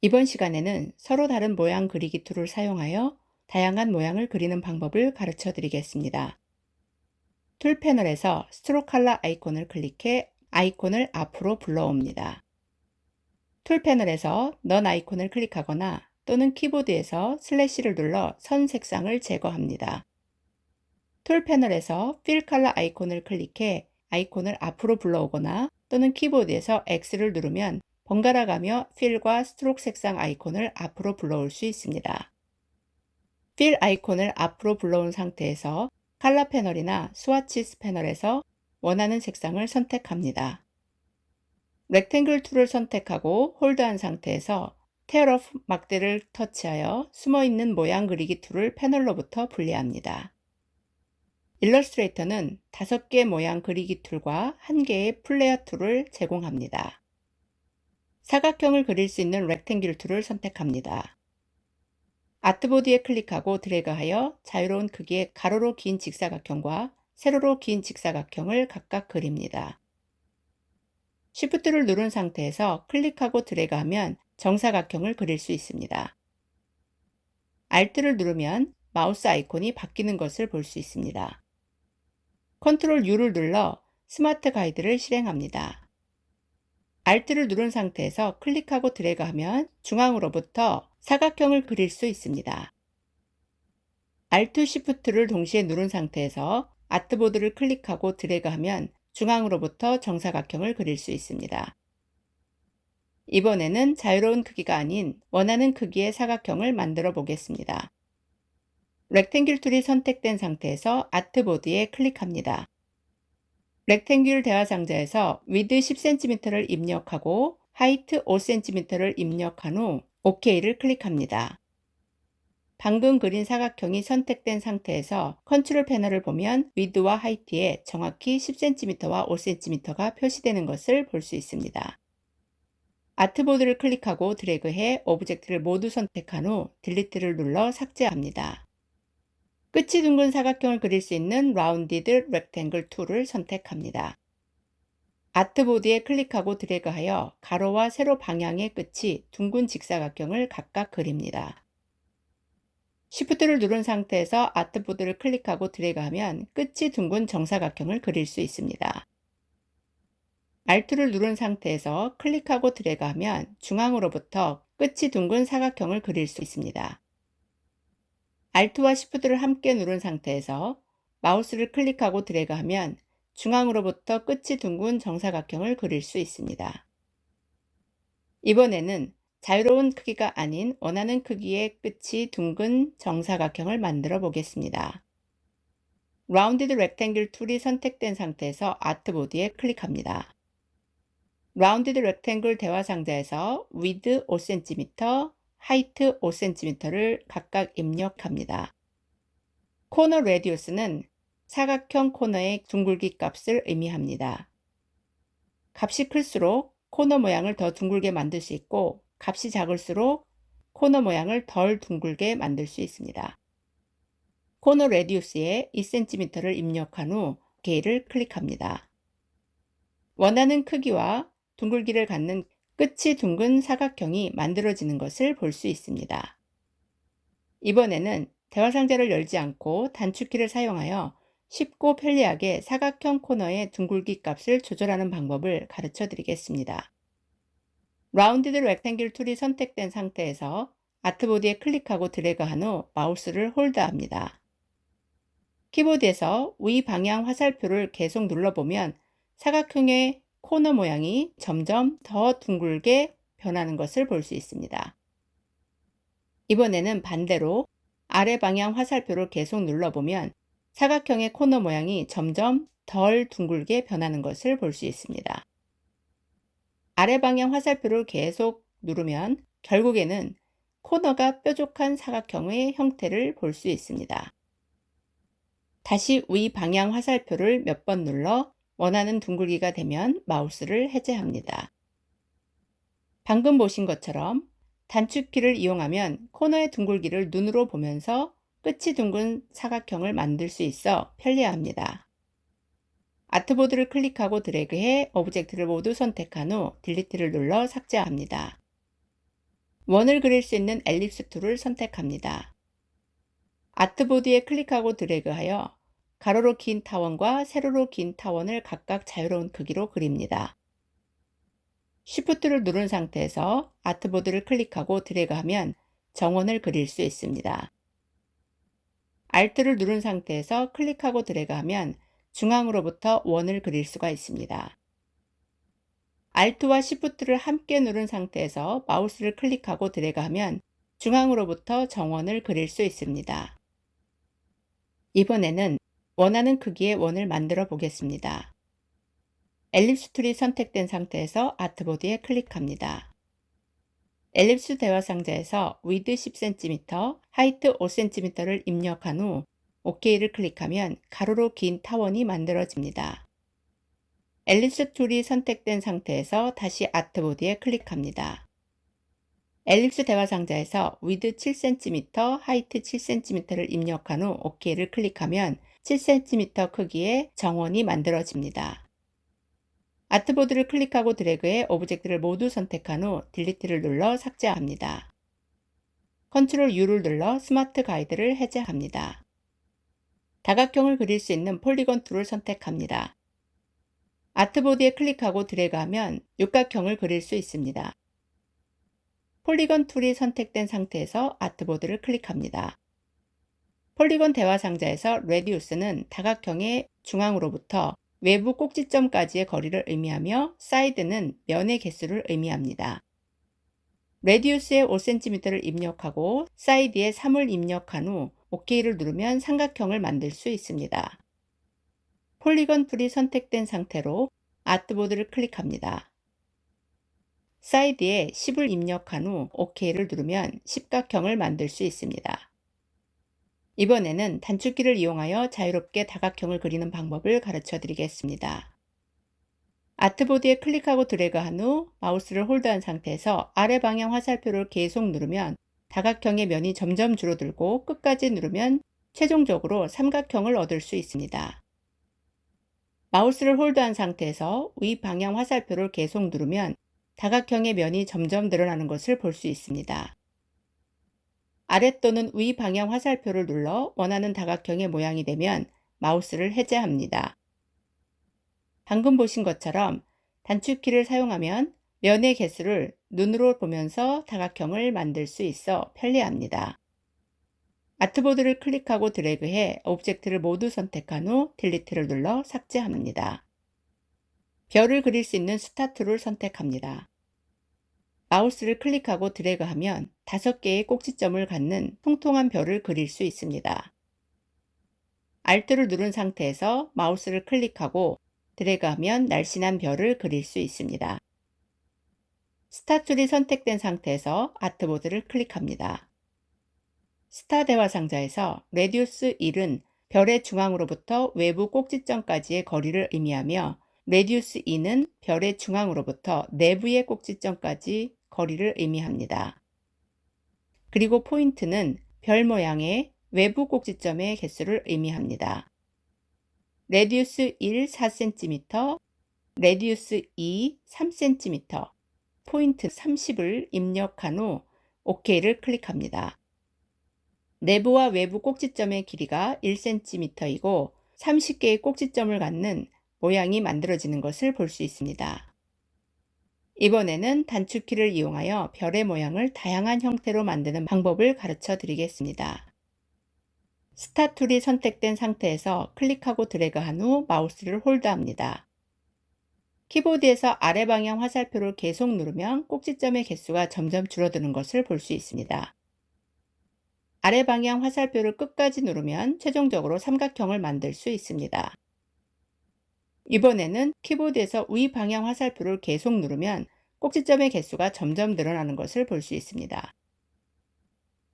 이번 시간에는 서로 다른 모양 그리기 툴을 사용하여 다양한 모양을 그리는 방법을 가르쳐 드리겠습니다. 툴 패널에서 스트로크 컬러 아이콘을 클릭해 아이콘을 앞으로 불러옵니다. 툴 패널에서 넌 아이콘을 클릭하거나 또는 키보드에서 슬래시를 눌러 선 색상을 제거합니다. 툴 패널에서 필 컬러 아이콘을 클릭해 아이콘을 앞으로 불러오거나 또는 키보드에서 X를 누르면 번갈아 가며 필과 스트로크 색상 아이콘을 앞으로 불러올 수 있습니다. 필 아이콘을 앞으로 불러온 상태에서 컬러 패널이나 스와치스 패널에서 원하는 색상을 선택합니다. 렉탱글 툴을 선택하고 홀드한 상태에서 테일 오프 막대를 터치하여 숨어있는 모양 그리기 툴을 패널로부터 분리합니다. 일러스트레이터는 5개 모양 그리기 툴과 1개의 플레이어 툴을 제공합니다. 사각형을 그릴 수 있는 렉탱글 툴을 선택합니다. 아트보드에 클릭하고 드래그하여 자유로운 크기의 가로로 긴 직사각형과 세로로 긴 직사각형을 각각 그립니다. Shift를 누른 상태에서 클릭하고 드래그하면 정사각형을 그릴 수 있습니다. Alt를 누르면 마우스 아이콘이 바뀌는 것을 볼 수 있습니다. Ctrl U를 눌러 스마트 가이드를 실행합니다. Alt를 누른 상태에서 클릭하고 드래그하면 중앙으로부터 사각형을 그릴 수 있습니다. Alt Shift를 동시에 누른 상태에서 아트보드를 클릭하고 드래그하면 중앙으로부터 정사각형을 그릴 수 있습니다. 이번에는 자유로운 크기가 아닌 원하는 크기의 사각형을 만들어 보겠습니다. 렉탱글 툴이 선택된 상태에서 아트보드에 클릭합니다. 렉탱글 대화 상자에서 width 10cm를 입력하고 height 5cm를 입력한 후 OK를 클릭합니다. 방금 그린 사각형이 선택된 상태에서 컨트롤 패널을 보면 width와 height에 정확히 10cm와 5cm가 표시되는 것을 볼 수 있습니다. 아트보드를 클릭하고 드래그해 오브젝트를 모두 선택한 후 딜리트를 눌러 삭제합니다. 끝이 둥근 사각형을 그릴 수 있는 라운디드 렉탱글 툴을 선택합니다. 아트보드에 클릭하고 드래그하여 가로와 세로 방향의 끝이 둥근 직사각형을 각각 그립니다. Shift를 누른 상태에서 아트보드를 클릭하고 드래그하면 끝이 둥근 정사각형을 그릴 수 있습니다. Alt를 누른 상태에서 클릭하고 드래그하면 중앙으로부터 끝이 둥근 사각형을 그릴 수 있습니다. Alt와 Shift를 함께 누른 상태에서 마우스를 클릭하고 드래그하면 중앙으로부터 끝이 둥근 정사각형을 그릴 수 있습니다. 이번에는 자유로운 크기가 아닌 원하는 크기의 끝이 둥근 정사각형을 만들어 보겠습니다. 라운디드 렉탱글 툴이 선택된 상태에서 아트보드에 클릭합니다. 라운디드 렉탱글 대화 상자에서 width 5cm, height 5cm를 각각 입력합니다. 코너 레디우스는 사각형 코너의 둥글기 값을 의미합니다. 값이 클수록 코너 모양을 더 둥글게 만들 수 있고 값이 작을수록 코너 모양을 덜 둥글게 만들 수 있습니다. 코너 레디우스에 2cm를 입력한 후 OK를 클릭합니다. 원하는 크기와 둥글기를 갖는 끝이 둥근 사각형이 만들어지는 것을 볼 수 있습니다. 이번에는 대화 상자를 열지 않고 단축키를 사용하여 쉽고 편리하게 사각형 코너의 둥글기 값을 조절하는 방법을 가르쳐 드리겠습니다. 라운디드 렉탱글 툴이 선택된 상태에서 아트보드에 클릭하고 드래그한 후 마우스를 홀드합니다. 키보드에서 위 방향 화살표를 계속 눌러보면 사각형의 코너 모양이 점점 더 둥글게 변하는 것을 볼 수 있습니다. 이번에는 반대로 아래 방향 화살표를 계속 눌러보면 사각형의 코너 모양이 점점 덜 둥글게 변하는 것을 볼 수 있습니다. 아래 방향 화살표를 계속 누르면 결국에는 코너가 뾰족한 사각형의 형태를 볼 수 있습니다. 다시 위 방향 화살표를 몇 번 눌러 원하는 둥글기가 되면 마우스를 해제합니다. 방금 보신 것처럼 단축키를 이용하면 코너의 둥글기를 눈으로 보면서 끝이 둥근 사각형을 만들 수 있어 편리합니다. 아트보드를 클릭하고 드래그해 오브젝트를 모두 선택한 후 딜리트를 눌러 삭제합니다. 원을 그릴 수 있는 엘립스 툴을 선택합니다. 아트보드에 클릭하고 드래그하여 가로로 긴 타원과 세로로 긴 타원을 각각 자유로운 크기로 그립니다. Shift를 누른 상태에서 아트보드를 클릭하고 드래그하면 정원을 그릴 수 있습니다. Alt를 누른 상태에서 클릭하고 드래그하면 중앙으로부터 원을 그릴 수가 있습니다. Alt와 Shift를 함께 누른 상태에서 마우스를 클릭하고 드래그하면 중앙으로부터 정원을 그릴 수 있습니다. 이번에는 원하는 크기의 원을 만들어 보겠습니다. 엘립스 툴이 선택된 상태에서 아트보드에 클릭합니다. 엘립스 대화 상자에서 width 10cm, height 5cm를 입력한 후 OK를 클릭하면 가로로 긴 타원이 만들어집니다. 엘립스 툴이 선택된 상태에서 다시 아트보드에 클릭합니다. 엘립스 대화 상자에서 width 7cm, height 7cm를 입력한 후 OK를 클릭하면 7cm 크기의 정원이 만들어집니다. 아트보드를 클릭하고 드래그해 오브젝트를 모두 선택한 후 딜리트를 눌러 삭제합니다. 컨트롤 U를 눌러 스마트 가이드를 해제합니다. 다각형을 그릴 수 있는 폴리건 툴을 선택합니다. 아트보드에 클릭하고 드래그하면 육각형을 그릴 수 있습니다. 폴리건 툴이 선택된 상태에서 아트보드를 클릭합니다. 폴리건 대화 상자에서 레디우스는 다각형의 중앙으로부터 외부 꼭지점까지의 거리를 의미하며 사이드는 면의 개수를 의미합니다. 레디우스에 5cm를 입력하고 사이드에 3을 입력한 후 OK를 누르면 삼각형을 만들 수 있습니다. 폴리건 툴이 선택된 상태로 아트보드를 클릭합니다. 사이드에 10을 입력한 후 OK를 누르면 십각형을 만들 수 있습니다. 이번에는 단축키를 이용하여 자유롭게 다각형을 그리는 방법을 가르쳐 드리겠습니다. 아트보드에 클릭하고 드래그한 후 마우스를 홀드한 상태에서 아래 방향 화살표를 계속 누르면 다각형의 면이 점점 줄어들고 끝까지 누르면 최종적으로 삼각형을 얻을 수 있습니다. 마우스를 홀드한 상태에서 위 방향 화살표를 계속 누르면 다각형의 면이 점점 늘어나는 것을 볼 수 있습니다. 아래 또는 위 방향 화살표를 눌러 원하는 다각형의 모양이 되면 마우스를 해제합니다. 방금 보신 것처럼 단축키를 사용하면 면의 개수를 눈으로 보면서 다각형을 만들 수 있어 편리합니다. 아트보드를 클릭하고 드래그해 오브젝트를 모두 선택한 후 딜리트를 눌러 삭제합니다. 별을 그릴 수 있는 스타트를 선택합니다. 마우스를 클릭하고 드래그하면 5개의 꼭지점을 갖는 통통한 별을 그릴 수 있습니다. Alt를 누른 상태에서 마우스를 클릭하고 드래그하면 날씬한 별을 그릴 수 있습니다. 스타 툴이 선택된 상태에서 아트보드를 클릭합니다. 스타 대화 상자에서 레디우스 1은 별의 중앙으로부터 외부 꼭지점까지의 거리를 의미하며 레디우스 2는 별의 중앙으로부터 내부의 꼭지점까지 거리를 의미합니다. 그리고 포인트는 별 모양의 외부 꼭지점의 개수를 의미합니다. 레디우스 1 4cm, 레디우스 2 3cm, 포인트 30을 입력한 후 OK를 클릭합니다. 내부와 외부 꼭지점의 길이가 1cm이고 30개의 꼭지점을 갖는 모양이 만들어지는 것을 볼 수 있습니다. 이번에는 단축키를 이용하여 별의 모양을 다양한 형태로 만드는 방법을 가르쳐 드리겠습니다. 스타 툴이 선택된 상태에서 클릭하고 드래그한 후 마우스를 홀드합니다. 키보드에서 아래 방향 화살표를 계속 누르면 꼭지점의 개수가 점점 줄어드는 것을 볼 수 있습니다. 아래 방향 화살표를 끝까지 누르면 최종적으로 삼각형을 만들 수 있습니다. 이번에는 키보드에서 위 방향 화살표를 계속 누르면 꼭지점의 개수가 점점 늘어나는 것을 볼 수 있습니다.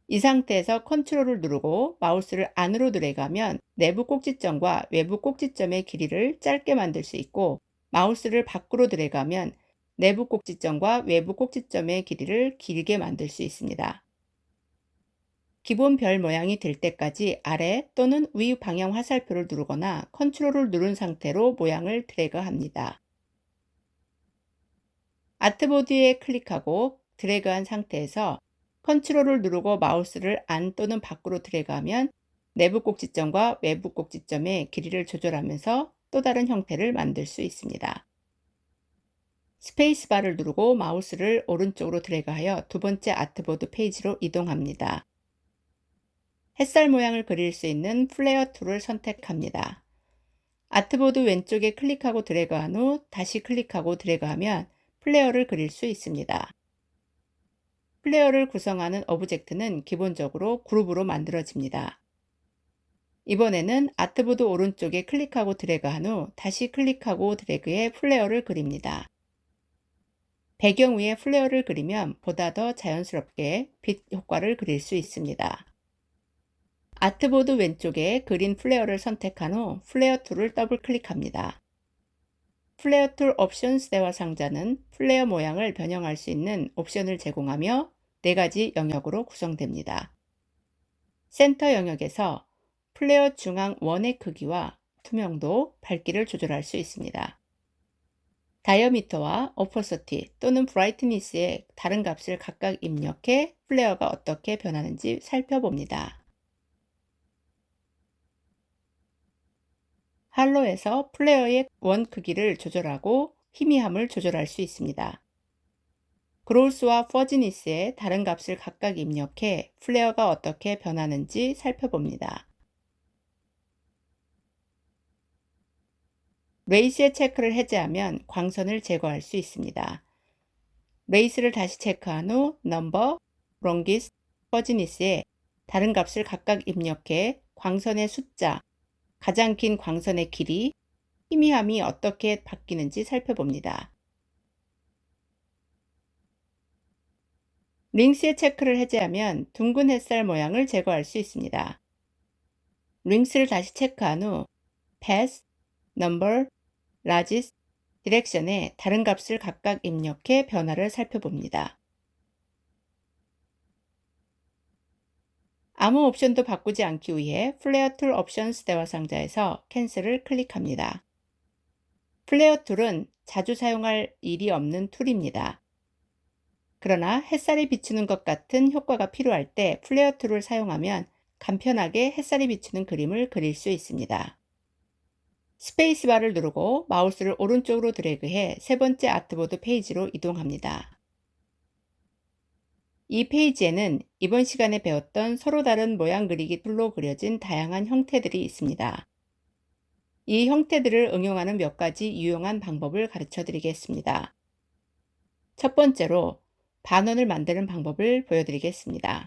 이 상태에서 컨트롤을 누르고 마우스를 안으로 드래그하면 내부 꼭지점과 외부 꼭지점의 길이를 짧게 만들 수 있고 마우스를 밖으로 드래그하면 내부 꼭지점과 외부 꼭지점의 길이를 길게 만들 수 있습니다. 기본 별 모양이 될 때까지 아래 또는 위 방향 화살표를 누르거나 컨트롤을 누른 상태로 모양을 드래그합니다. 아트보드에 클릭하고 드래그한 상태에서 컨트롤을 누르고 마우스를 안 또는 밖으로 드래그하면 내부 꼭지점과 외부 꼭지점의 길이를 조절하면서 또 다른 형태를 만들 수 있습니다. 스페이스바를 누르고 마우스를 오른쪽으로 드래그하여 두 번째 아트보드 페이지로 이동합니다. 햇살 모양을 그릴 수 있는 플레어 툴을 선택합니다. 아트보드 왼쪽에 클릭하고 드래그한 후 다시 클릭하고 드래그하면 플레어를 그릴 수 있습니다. 플레어를 구성하는 오브젝트는 기본적으로 그룹으로 만들어집니다. 이번에는 아트보드 오른쪽에 클릭하고 드래그한 후 다시 클릭하고 드래그해 플레어를 그립니다. 배경 위에 플레어를 그리면 보다 더 자연스럽게 빛 효과를 그릴 수 있습니다. 아트보드 왼쪽에 그린 플레어를 선택한 후 플레어 툴을 더블 클릭합니다. 플레어 툴 옵션스 대화 상자는 플레어 모양을 변형할 수 있는 옵션을 제공하며 4가지 영역으로 구성됩니다. 센터 영역에서 플레어 중앙 원의 크기와 투명도, 밝기를 조절할 수 있습니다. 다이어미터와 오퍼서티 또는 브라이트니스의 다른 값을 각각 입력해 플레어가 어떻게 변하는지 살펴봅니다. 할로에서 플레어의 원 크기를 조절하고 희미함을 조절할 수 있습니다. 그로스와 퍼지니스의 다른 값을 각각 입력해 플레어가 어떻게 변하는지 살펴봅니다. 레이스의 체크를 해제하면 광선을 제거할 수 있습니다. 레이스를 다시 체크한 후 넘버, 롱기스, 퍼지니스의 다른 값을 각각 입력해 광선의 숫자, 가장 긴 광선의 길이, 희미함이 어떻게 바뀌는지 살펴봅니다. 링스의 체크를 해제하면 둥근 햇살 모양을 제거할 수 있습니다. 링스를 다시 체크한 후 Path, Number, Radius, Direction의 다른 값을 각각 입력해 변화를 살펴봅니다. 아무 옵션도 바꾸지 않기 위해 플레어 툴 옵션스 대화 상자에서 캔슬을 클릭합니다. 플레어 툴은 자주 사용할 일이 없는 툴입니다. 그러나 햇살이 비추는 것 같은 효과가 필요할 때 플레어 툴을 사용하면 간편하게 햇살이 비추는 그림을 그릴 수 있습니다. 스페이스바를 누르고 마우스를 오른쪽으로 드래그해 세 번째 아트보드 페이지로 이동합니다. 이 페이지에는 이번 시간에 배웠던 서로 다른 모양 그리기 툴로 그려진 다양한 형태들이 있습니다. 이 형태들을 응용하는 몇 가지 유용한 방법을 가르쳐 드리겠습니다. 첫 번째로 반원을 만드는 방법을 보여드리겠습니다.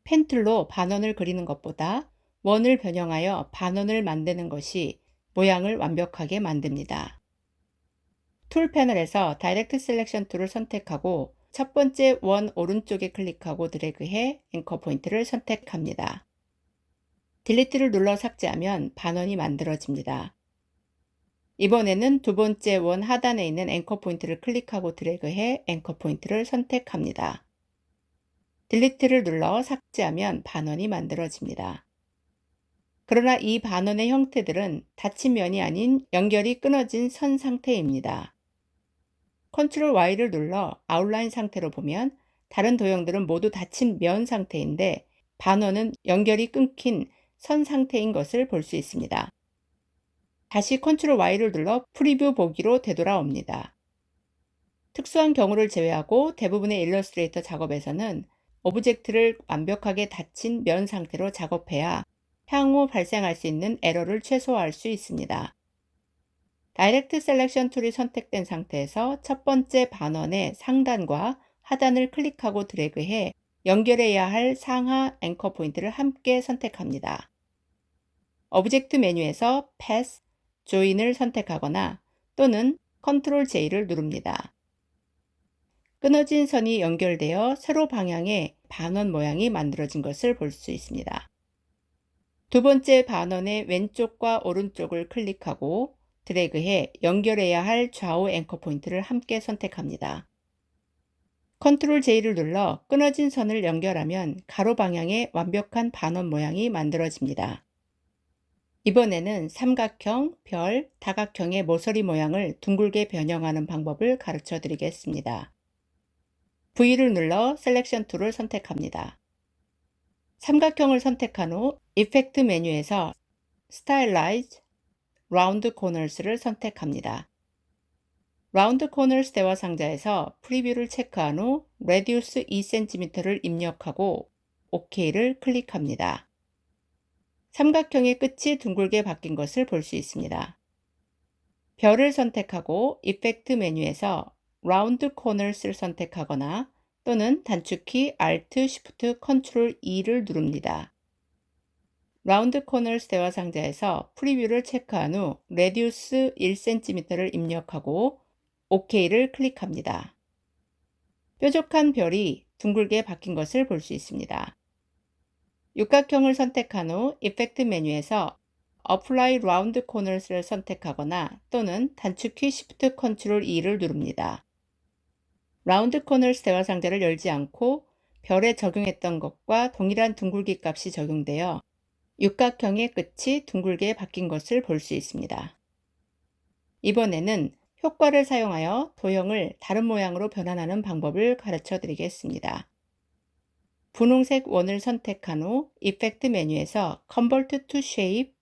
펜툴로 반원을 그리는 것보다 원을 변형하여 반원을 만드는 것이 모양을 완벽하게 만듭니다. 툴 패널에서 다이렉트 셀렉션 툴을 선택하고 첫 번째 원 오른쪽에 클릭하고 드래그해 앵커 포인트를 선택합니다. 딜리트를 눌러 삭제하면 반원이 만들어집니다. 이번에는 두 번째 원 하단에 있는 앵커 포인트를 클릭하고 드래그해 앵커 포인트를 선택합니다. 딜리트를 눌러 삭제하면 반원이 만들어집니다. 그러나 이 반원의 형태들은 닫힌 면이 아닌 연결이 끊어진 선 상태입니다. 컨트롤 Y를 눌러 아웃라인 상태로 보면 다른 도형들은 모두 닫힌 면 상태인데 반원은 연결이 끊긴 선 상태인 것을 볼 수 있습니다. 다시 컨트롤 Y를 눌러 프리뷰 보기로 되돌아옵니다. 특수한 경우를 제외하고 대부분의 일러스트레이터 작업에서는 오브젝트를 완벽하게 닫힌 면 상태로 작업해야 향후 발생할 수 있는 에러를 최소화할 수 있습니다. 다이렉트 셀렉션 툴이 선택된 상태에서 첫 번째 반원의 상단과 하단을 클릭하고 드래그해 연결해야 할 상하 앵커 포인트를 함께 선택합니다. 오브젝트 메뉴에서 Path, Join을 선택하거나 또는 Ctrl J를 누릅니다. 끊어진 선이 연결되어 세로 방향의 반원 모양이 만들어진 것을 볼 수 있습니다. 두 번째 반원의 왼쪽과 오른쪽을 클릭하고 드래그해 연결해야 할 좌우 앵커 포인트를 함께 선택합니다. Ctrl J를 눌러 끊어진 선을 연결하면 가로 방향의 완벽한 반원 모양이 만들어집니다. 이번에는 삼각형, 별, 다각형의 모서리 모양을 둥글게 변형하는 방법을 가르쳐 드리겠습니다. V를 눌러 셀렉션 툴을 선택합니다. 삼각형을 선택한 후 이펙트 메뉴에서 Stylize Round Corners를 선택합니다. 라운드 코너스 대화 상자에서 프리뷰를 체크한 후 Reduce 2cm를 입력하고 OK를 클릭합니다. 삼각형의 끝이 둥글게 바뀐 것을 볼 수 있습니다. 별을 선택하고 이펙트 메뉴에서 라운드 코너스를 선택하거나 또는 단축키 Alt, Shift, Ctrl E를 누릅니다. 라운드 코너스 대화 상자에서 프리뷰를 체크한 후 Reduce 1cm를 입력하고 OK를 클릭합니다. 뾰족한 별이 둥글게 바뀐 것을 볼 수 있습니다. 육각형을 선택한 후 이펙트 메뉴에서 Apply Round Corners를 선택하거나 또는 단축키 Shift Ctrl E를 누릅니다. 라운드 코너스 대화 상자를 열지 않고 별에 적용했던 것과 동일한 둥글기 값이 적용되어 육각형의 끝이 둥글게 바뀐 것을 볼 수 있습니다. 이번에는 효과를 사용하여 도형을 다른 모양으로 변환하는 방법을 가르쳐 드리겠습니다. 분홍색 원을 선택한 후 이펙트 메뉴에서 Convert to Shape,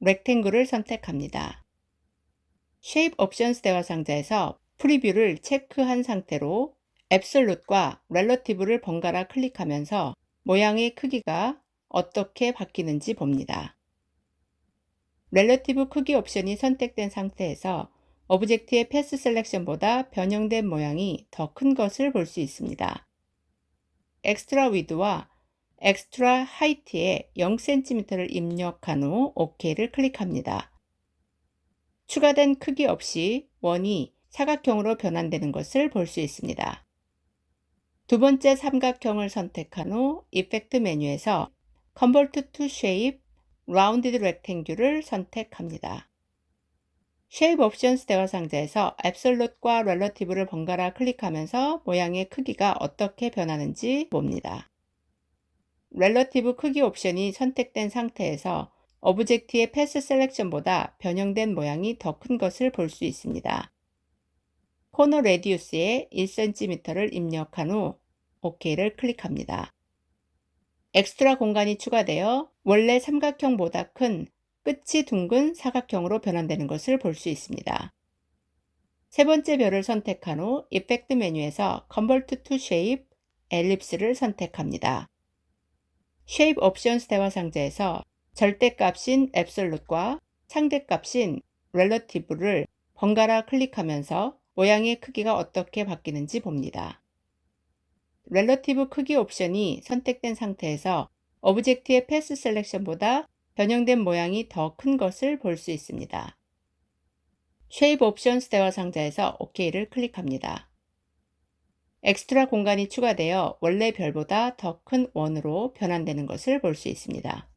Rectangle를 선택합니다. Shape Options 대화 상자에서 프리뷰를 체크한 상태로 Absolute과 Relative를 번갈아 클릭하면서 모양의 크기가 어떻게 바뀌는지 봅니다. Relative 크기 옵션이 선택된 상태에서 오브젝트의 패스 셀렉션보다 변형된 모양이 더 큰 것을 볼 수 있습니다. 엑스트라 위드와 엑스트라 하이트에 0cm를 입력한 후 OK를 클릭합니다. 추가된 크기 없이 원이 사각형으로 변환되는 것을 볼 수 있습니다. 두 번째 삼각형을 선택한 후 이펙트 메뉴에서 Convert to Shape, Rounded Rectangle를 선택합니다. Shape Options 대화 상자에서 Absolute과 Relative를 번갈아 클릭하면서 모양의 크기가 어떻게 변하는지 봅니다. Relative 크기 옵션이 선택된 상태에서 오브젝트의 패스 셀렉션보다 변형된 모양이 더 큰 것을 볼 수 있습니다. 코너 레디우스에 1cm를 입력한 후 OK를 클릭합니다. 엑스트라 공간이 추가되어 원래 삼각형보다 큰 끝이 둥근 사각형으로 변환되는 것을 볼 수 있습니다. 세 번째 별을 선택한 후 이펙트 메뉴에서 Convert to Shape, Ellipse를 선택합니다. Shape Options 대화 상자에서 절대값인 Absolute과 상대값인 Relative를 번갈아 클릭하면서 모양의 크기가 어떻게 바뀌는지 봅니다. Relative 크기 옵션이 선택된 상태에서 오브젝트의 패스 셀렉션보다 변형된 모양이 더 큰 것을 볼 수 있습니다. Shape Options 대화 상자에서 OK를 클릭합니다. 엑스트라 공간이 추가되어 원래 별보다 더 큰 원으로 변환되는 것을 볼 수 있습니다.